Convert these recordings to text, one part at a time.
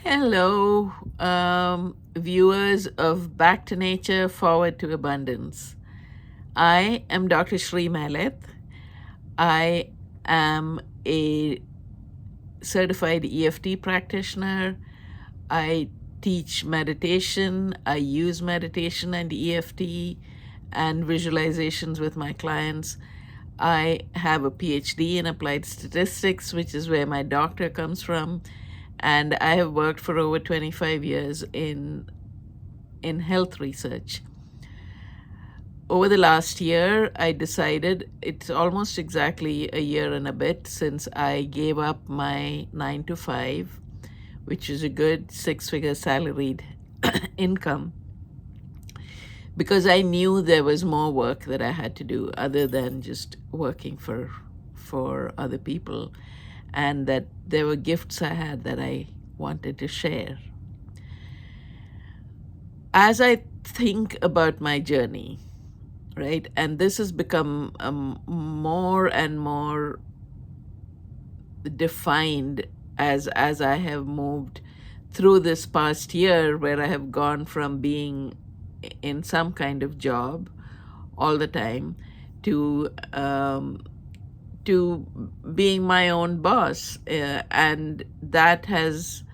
Hello, viewers of Back to Nature, Forward to Abundance. I am Dr. Shri Maleth. I am a certified EFT practitioner. I teach meditation. I use meditation and EFT and visualizations with my clients. I have a PhD in applied statistics, which is where my doctor comes from. And I have worked for over 25 years in health research. Over the last year, I decided it's almost exactly a year and a bit since I gave up my 9 to 5, which is a good 6-figure salaried income, because I knew there was more work that I had to do other than just working for other people, and that there were gifts I had that I wanted to share. As I think about my journey, right, and this has become more and more defined as I have moved through this past year, where I have gone from being in some kind of job all the time to being my own boss, and that has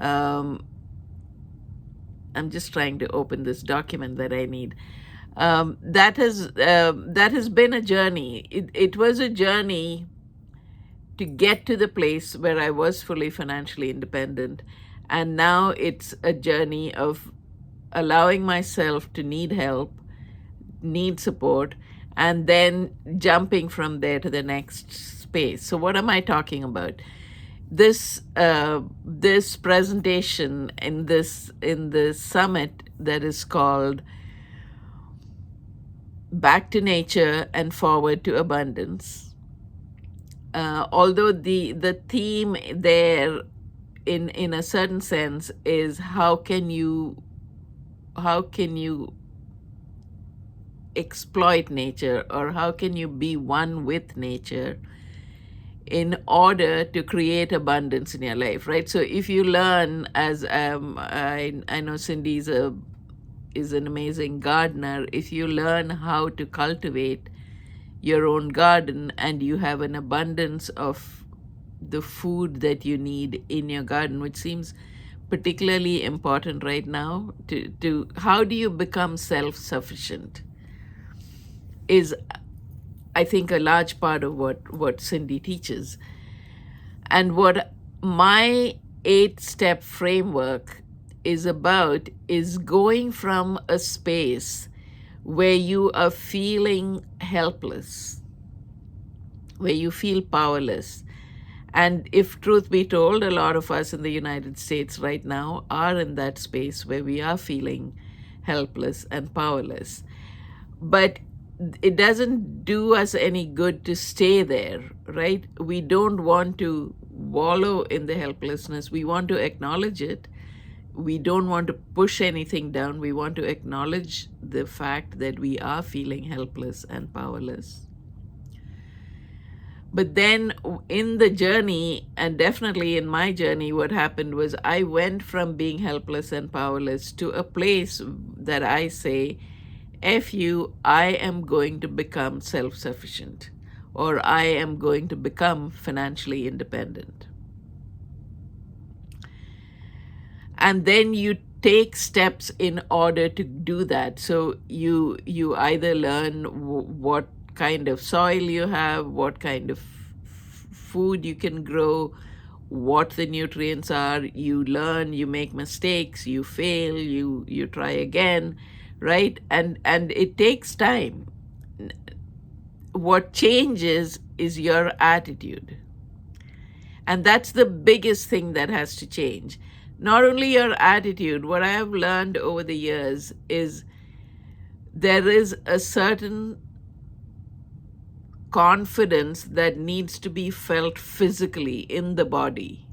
I'm just trying to open this document that I need. That has been a journey. It was a journey to get to the place where I was fully financially independent, and now it's a journey of allowing myself to need help, need support, and then jumping from there to the next space. So what am I talking about? This presentation in this summit that is called Back to Nature and Forward to Abundance. Although the theme there, in a certain sense, is how can you exploit nature, or how can you be one with nature in order to create abundance in your life, right? So if you learn, as I know Cindy is an amazing gardener. If you learn how to cultivate your own garden, and you have an abundance of the food that you need in your garden, which seems particularly important right now, to how do you become self-sufficient, is, I think, a large part of what Cindy teaches. And what my 8-step framework is about is going from a space where you are feeling helpless, where you feel powerless. And if truth be told, a lot of us in the United States right now are in that space where we are feeling helpless and powerless. But it doesn't do us any good to stay there, right? We don't want to wallow in the helplessness. We want to acknowledge it. We don't want to push anything down. We want to acknowledge the fact that we are feeling helpless and powerless. But then in the journey, and definitely in my journey, what happened was I went from being helpless and powerless to a place that I say, F you, I am going to become self-sufficient, or I am going to become financially independent. And then you take steps in order to do that. So you either learn what kind of soil you have, what kind of food you can grow, what the nutrients are. You learn, you make mistakes, you fail, you try again, right? And it takes time. What changes is your attitude. And that's the biggest thing that has to change. Not only your attitude, what I have learned over the years is there is a certain confidence that needs to be felt physically in the body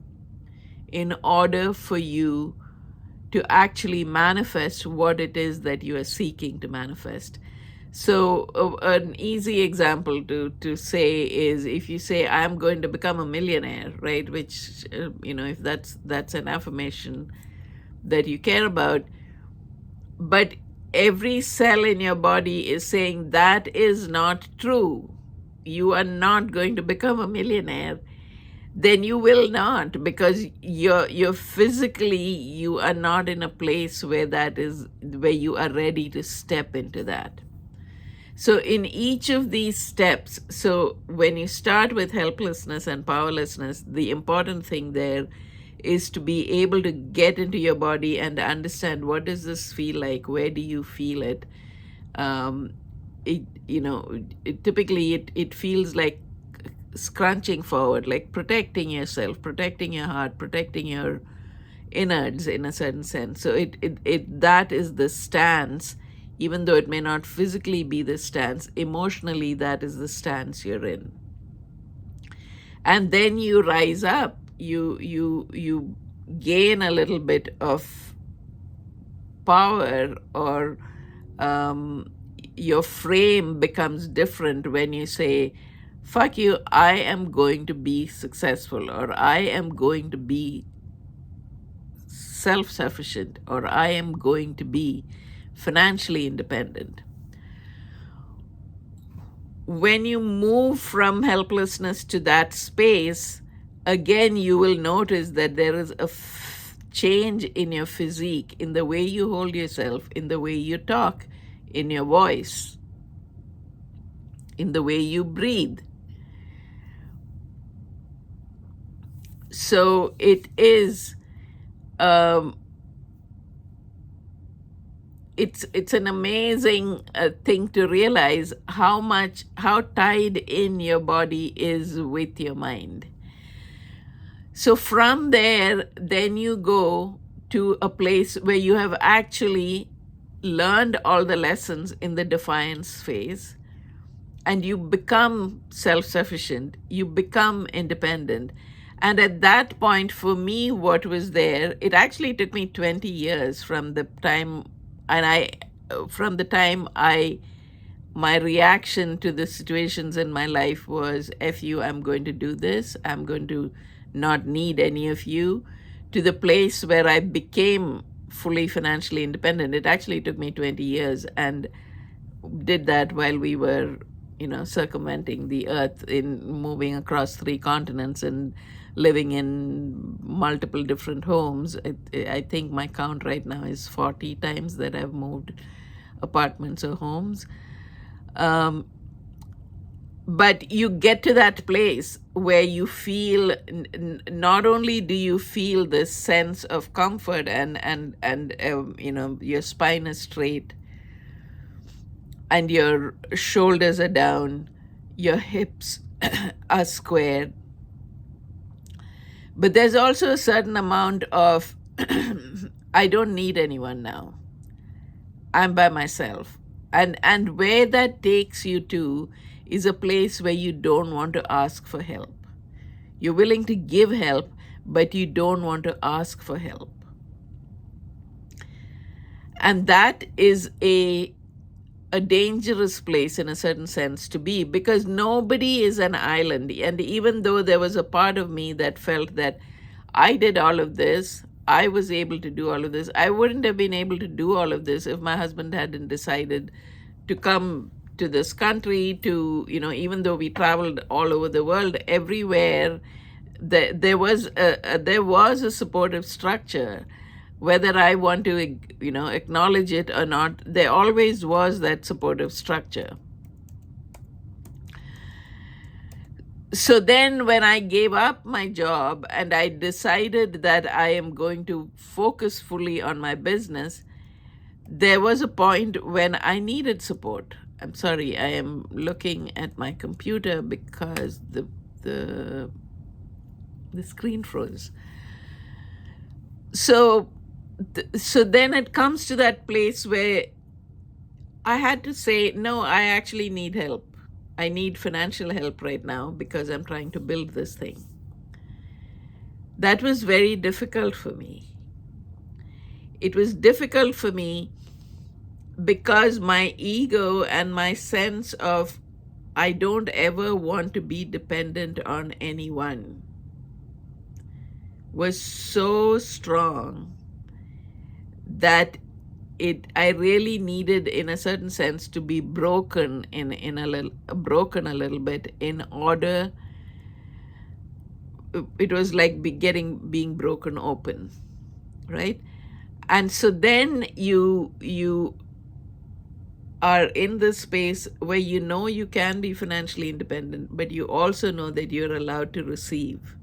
in order for you to actually manifest what it is that you are seeking to manifest. So an easy example to say is, if you say, I'm going to become a millionaire, right? Which, if that's an affirmation that you care about, but every cell in your body is saying that is not true. You are not going to become a millionaire. Then you will not, because you're physically, you are not in a place where you are ready to step into that. So in each of these steps, so when you start with helplessness and powerlessness, the important thing there is to be able to get into your body and understand, what does this feel like? Where do you feel it? Um, typically it feels like scrunching forward, like protecting yourself, protecting your heart, protecting your innards in a certain sense. So that is the stance, even though it may not physically be the stance, emotionally that is the stance you're in. And then you rise up, you gain a little bit of power, or your frame becomes different when you say, fuck you, I am going to be successful, or I am going to be self-sufficient, or I am going to be financially independent. When you move from helplessness to that space, again, you will notice that there is a change in your physique, in the way you hold yourself, in the way you talk, in your voice, in the way you breathe. So it is, it's an amazing thing to realize how tied in your body is with your mind. So from there, then you go to a place where you have actually learned all the lessons in the defiance phase, and you become self-sufficient, you become independent. And at that point, for me, what was there, it actually took me 20 years from the time, my reaction to the situations in my life was, F you, I'm going to do this, I'm going to not need any of you, to the place where I became fully financially independent. It actually took me 20 years, and did that while we were, circumventing the earth, in moving across 3 continents and living in multiple different homes. I think my count right now is 40 times that I've moved apartments or homes. But you get to that place where you feel, not only do you feel this sense of comfort and your spine is straight, and your shoulders are down, your hips are squared. But there's also a certain amount of, I don't need anyone now. I'm by myself. And where that takes you to is a place where you don't want to ask for help. You're willing to give help, but you don't want to ask for help. And that is a dangerous place in a certain sense to be, because nobody is an island. And even though there was a part of me that felt that I did all of this, I was able to do all of this, I wouldn't have been able to do all of this if my husband hadn't decided to come to this country, to, even though we traveled all over the world, everywhere, there was a supportive structure. Whether I want to, acknowledge it or not, there always was that supportive structure. So then when I gave up my job and I decided that I am going to focus fully on my business, there was a point when I needed support. I'm sorry, I am looking at my computer because the screen froze. So then it comes to that place where I had to say, no, I actually need help. I need financial help right now because I'm trying to build this thing. That was very difficult for me. It was difficult for me because my ego and my sense of I don't ever want to be dependent on anyone was so strong that I really needed, in a certain sense, to be broken a little bit in order. It was like being broken open, right? And so then you are in this space where you know you can be financially independent, but you also know that you're allowed to receive.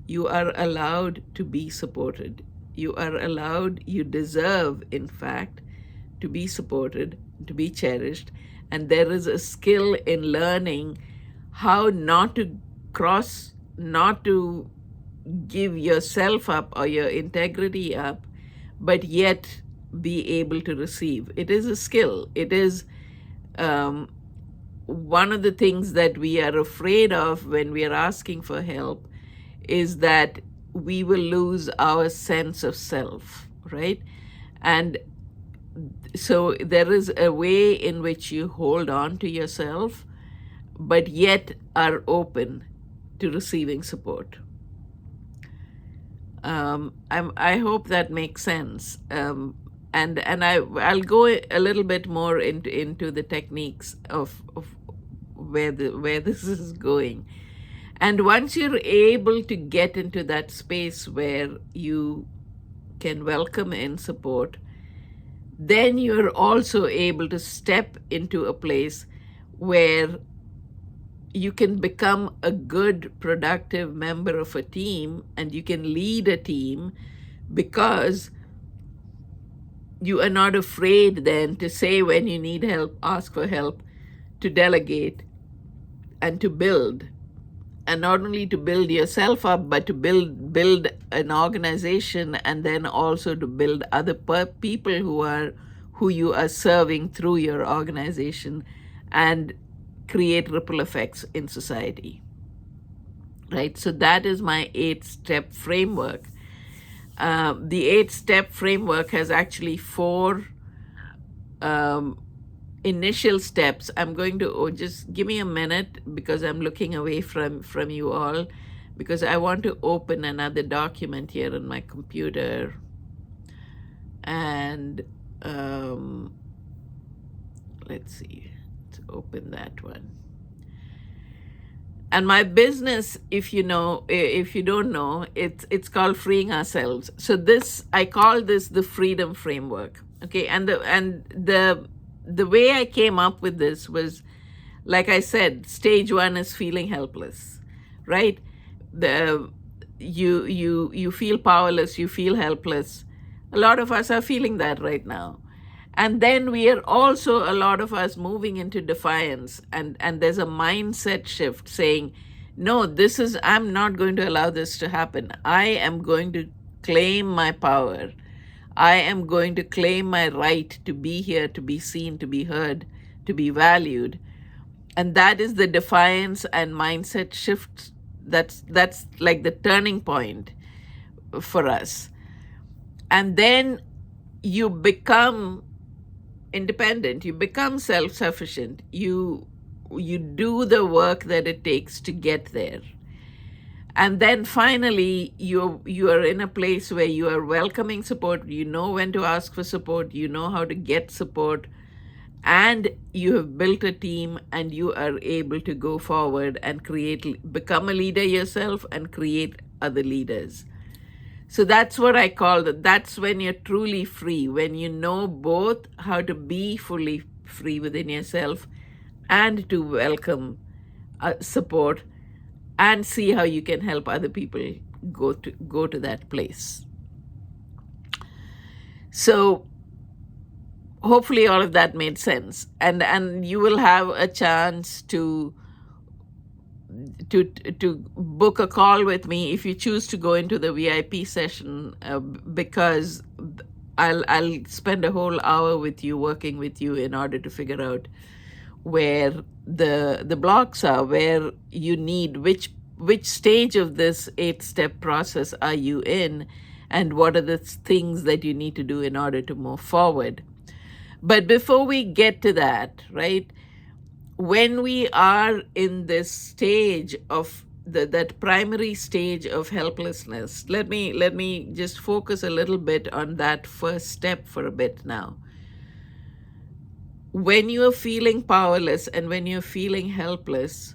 You are allowed to be supported. You are allowed, you deserve, in fact, to be supported, to be cherished. And there is a skill in learning how not to give yourself up or your integrity up, but yet be able to receive. It is a skill. It is one of the things that we are afraid of when we are asking for help is that we will lose our sense of self, right? And so there is a way in which you hold on to yourself, but yet are open to receiving support. I hope that makes sense. And I'll go a little bit more into the techniques of where this is going. And once you're able to get into that space where you can welcome in support, then you're also able to step into a place where you can become a good, productive member of a team, and you can lead a team because you are not afraid then to say when you need help, ask for help, to delegate, and to build. And not only to build yourself up, but to build an organization, and then also to build other people who you are serving through your organization, and create ripple effects in society. Right? So that is my 8-step framework. The 8-step framework has actually 4 initial steps. I'm going to just give me a minute because I'm looking away from you all, because I want to open another document here on my computer. And let's see, let's open that one. And my business, if you don't know, it's called Freeing Ourselves. So this, I call this the freedom framework. Okay, and the way I came up with this was, like I said, stage 1 is feeling helpless, right? You feel powerless, you feel helpless. A lot of us are feeling that right now. And then we are also, a lot of us, moving into defiance, and there's a mindset shift saying, no, I'm not going to allow this to happen. I am going to claim my power. I am going to claim my right to be here, to be seen, to be heard, to be valued. And that is the defiance and mindset shift. That's like the turning point for us. And then you become independent, you become self-sufficient, you do the work that it takes to get there. And then finally, you are in a place where you are welcoming support, you know when to ask for support, you know how to get support, and you have built a team, and you are able to go forward and become a leader yourself and create other leaders. So that's what I call that's when you're truly free, when you know both how to be fully free within yourself and to welcome support and see how you can help other people go to that place. So hopefully all of that made sense, and you will have a chance to book a call with me if you choose to go into the VIP session, because I'll spend a whole hour with you, working with you, in order to figure out where the blocks are, where you need, which stage of this 8-step process are you in, and what are the things that you need to do in order to move forward. But before we get to that, right, when we are in this stage of that primary stage of helplessness, let me just focus a little bit on that first step for a bit now. When you're feeling powerless and when you're feeling helpless,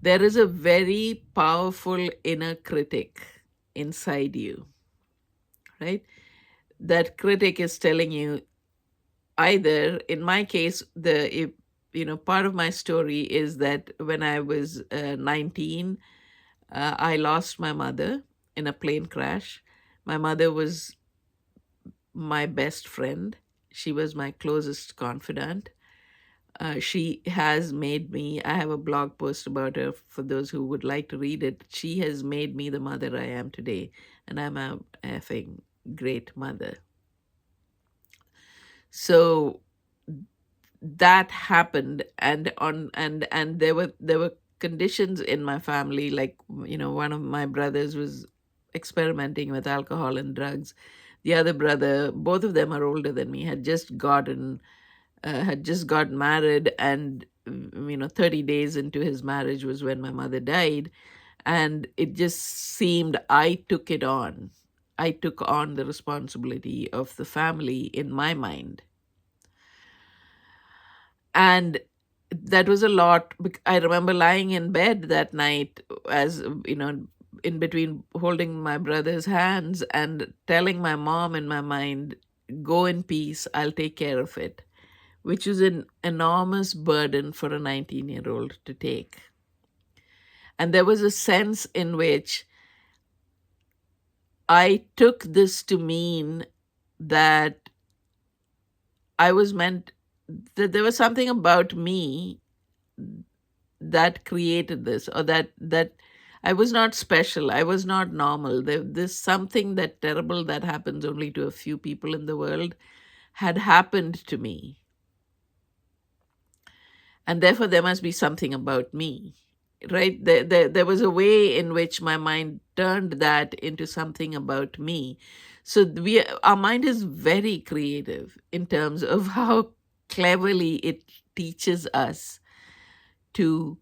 there is a very powerful inner critic inside you, right? That critic is telling you, either in my case, part of my story is that when I was 19, I lost my mother in a plane crash. My mother was my best friend. She was my closest confidant. She has made me, I have a blog post about her for those who would like to read it. She has made me the mother I am today, and I'm a effing great mother. So that happened, and there were conditions in my family, like, one of my brothers was experimenting with alcohol and drugs. The other brother, both of them are older than me, had just got married, and 30 days into his marriage was when my mother died. And it just seemed I took on the responsibility of the family in my mind. And that was a lot. I remember lying in bed that night, as in between holding my brother's hands and telling my mom in my mind, go in peace, I'll take care of it, which is an enormous burden for a 19-year-old to take. And there was a sense in which I took this to mean that I was meant, that there was something about me that created this, or that I was not special, I was not normal. There's something that terrible that happens only to a few people in the world had happened to me, and therefore there must be something about me, right? There was a way in which my mind turned that into something about me. So our mind is very creative in terms of how cleverly it teaches us to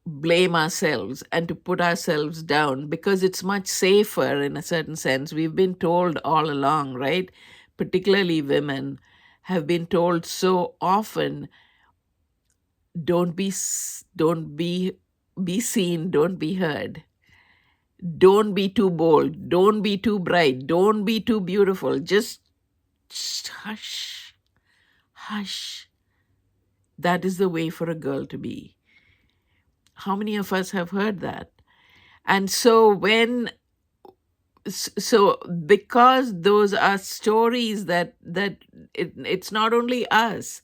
blame ourselves and to put ourselves down, because it's much safer in a certain sense. We've been told all along, right? Particularly women have been told so often, don't be seen, don't be heard, don't be too bold, don't be too bright, don't be too beautiful, just hush, hush. That is the way for a girl to be. How many of us have heard that? And so because those are stories it's not only us,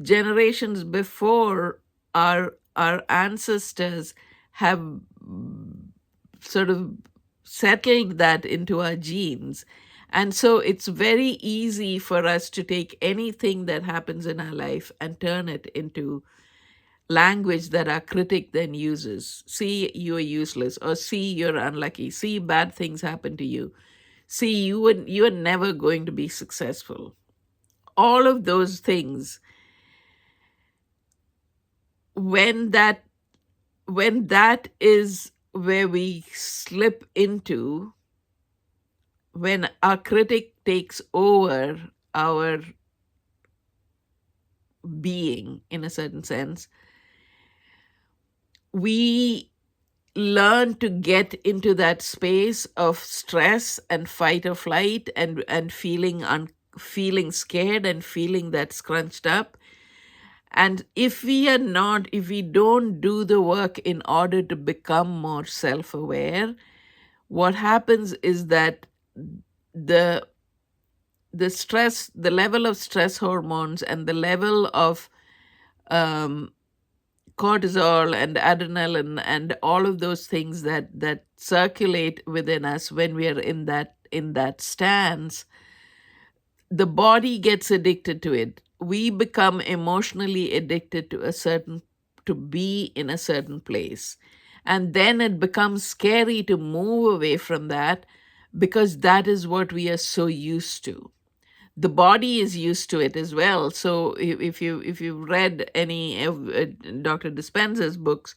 generations before, our ancestors have sort of settled that into our genes. And so it's very easy for us to take anything that happens in our life and turn it into language that our critic then uses. See, you're useless, or see, you're unlucky, see, bad things happen to you, see, you're never going to be successful. All of those things, when that is where we slip into, when our critic takes over our being in a certain sense, we learn to get into that space of stress and fight or flight, and feeling scared and feeling that scrunched up. And if we don't do the work in order to become more self-aware, what happens is that the the level of stress hormones and the level of um, cortisol and adrenaline and all of those things that circulate within us when we are in that stance, the body gets addicted to it. We become emotionally addicted to be in a certain place. And then it becomes scary to move away from that, because that is what we are so used to. the body is used to it as well. So if you've read any of Dr. Dispenza's books,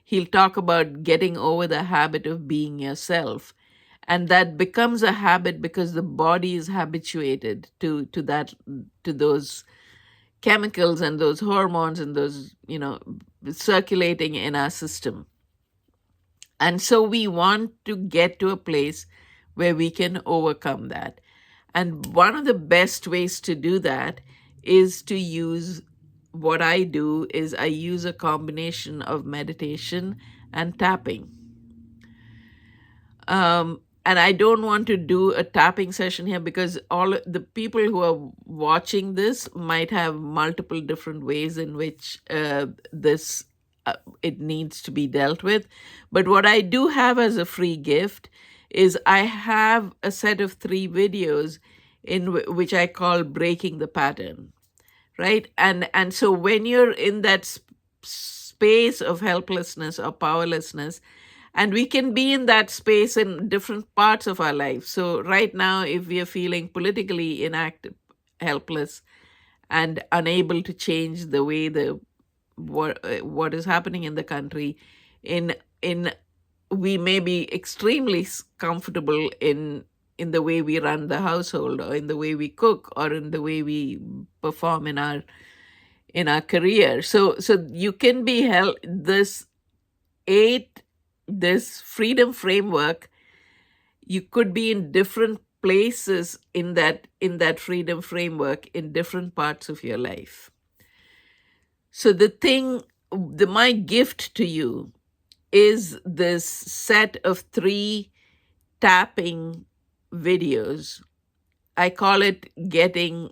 he'll talk about getting over the habit of being yourself, and that becomes a habit because the body is habituated to that, to those chemicals and those hormones and those, circulating in our system. And so we want to get to a place where we can overcome that. And one of the best ways to do that is to use, what I do is I use a combination of meditation and tapping. And I don't want to do a tapping session here because all the people who are watching this might have multiple different ways in which this it needs to be dealt with. But what I do have as a free gift is I have a set of 3 videos in which I call breaking the pattern, right? And so when you're in that space of helplessness or powerlessness, and we can be in that space in different parts of our life. So right now, if we are feeling politically inactive, helpless, and unable to change the way what is happening in the country, in we may be extremely comfortable in the way we run the household, or in the way we cook, or in the way we perform in our career. So you can be held this freedom framework. You could be in different places in that freedom framework in different parts of your life. So my gift to you is this set of 3 tapping videos. I call it breaking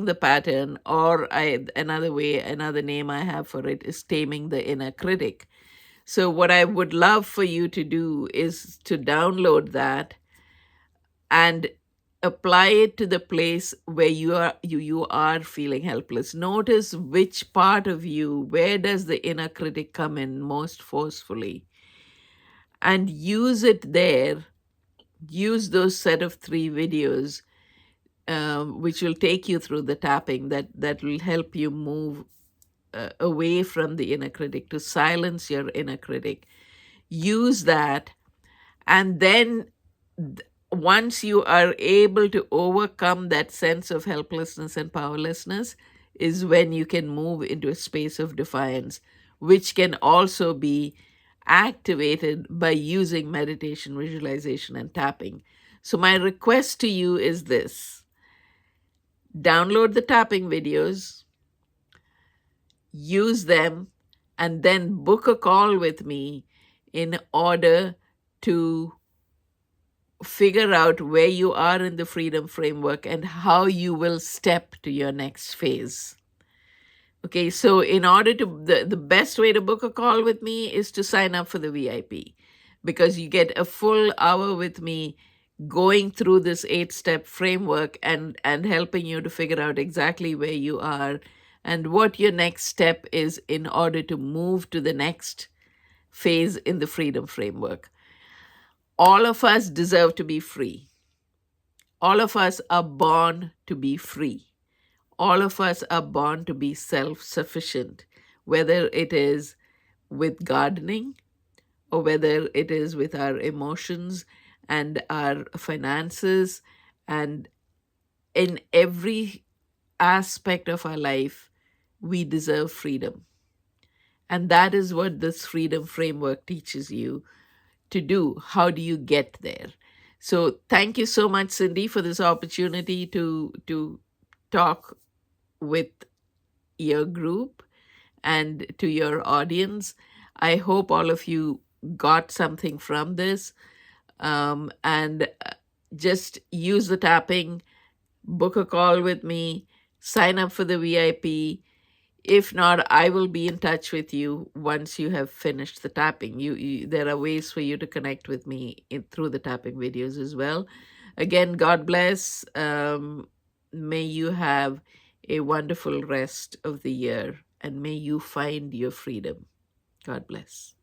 the pattern, or another name I have for it is taming the inner critic. So what I would love for you to do is to download that and apply it to the place where you are feeling helpless. Notice which part of you, where does the inner critic come in most forcefully, and use it there. Use those set of 3 videos, which will take you through the tapping that will help you move away from the inner critic, to silence your inner critic. Use that, and then once you are able to overcome that sense of helplessness and powerlessness, is when you can move into a space of defiance, which can also be activated by using meditation, visualization, and tapping. So my request to you is this: download the tapping videos, use them, and then book a call with me in order to figure out where you are in the freedom framework and how you will step to your next phase. Okay, so in order to, the best way to book a call with me is to sign up for the VIP, because you get a full hour with me going through this 8-step framework and helping you to figure out exactly where you are and what your next step is in order to move to the next phase in the freedom framework. All of us deserve to be free. All of us are born to be free. All of us are born to be self-sufficient, whether it is with gardening, or whether it is with our emotions and our finances, and in every aspect of our life, we deserve freedom. And that is what this freedom framework teaches you to do. How do you get there? So thank you so much, Cindy, for this opportunity to talk with your group and to your audience. I hope all of you got something from this, and just use the tapping, book a call with me, sign up for the VIP. If not, I will be in touch with you once you have finished the tapping. There are ways for you to connect with me through the tapping videos as well. Again, God bless. May you have a wonderful rest of the year, and may you find your freedom. God bless.